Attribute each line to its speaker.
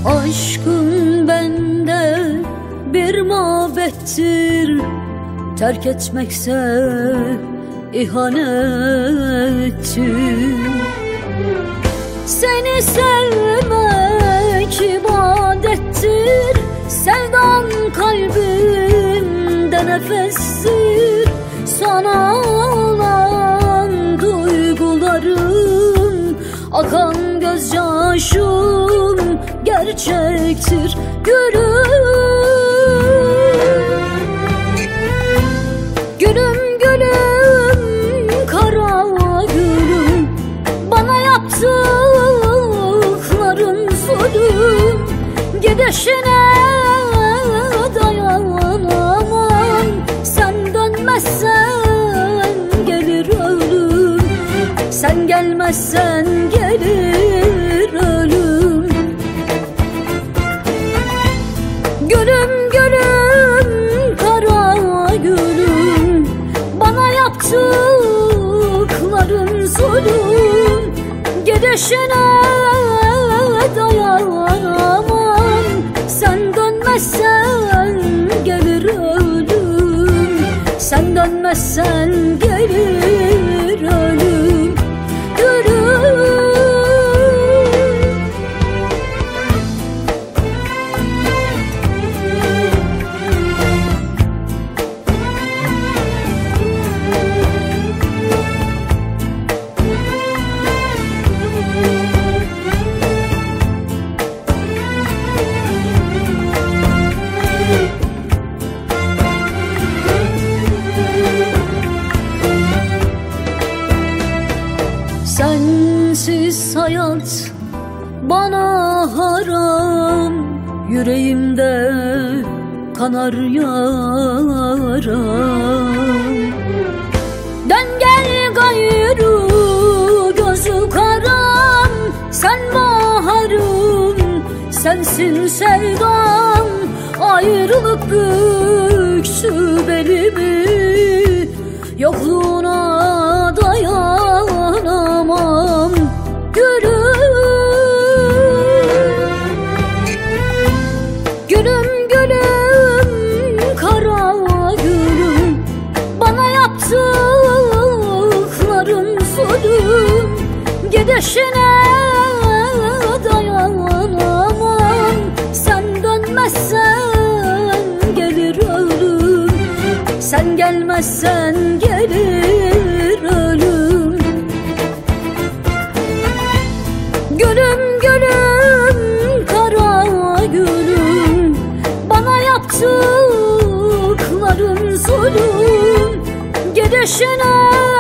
Speaker 1: Aşkın bende bir mabettir, terk etmekse ihanettir. Seni sevmek ibadettir, sevdan kalbimde nefestir. Sana olan duygularım, akan gözyaşım gerçektir gülüm. Gülüm gülüm, kara gülüm, bana yaptıkların zulüm. Gidişine dayanamam, sen dönmezsen gelir ölüm. Sen gelmezsen gelir ölüm. Gülüm gülüm, kara gülüm, bana yaptıkların zulüm. Gidişine dayanamam, sen dönmezsen gelir ölüm. Sen dönmezsen gelir ölüm. Sensiz hayat bana haram, yüreğimde kanar yaram. Dön gel gayrı gözü karam, sen baharım, sensin sevdam. Ayrılık büksü belimi, yokluğuna dayanamam gülüm. Gülüm gülüm, kara gülüm, bana yaptıkların zulüm. Gidişine dayanamam, sen dönmezsen gelir ölüm. Sen gelmezsen gelir ölüm. Gülüm gülüm, kara gülüm, bana yaptıkların zulüm. Gidişine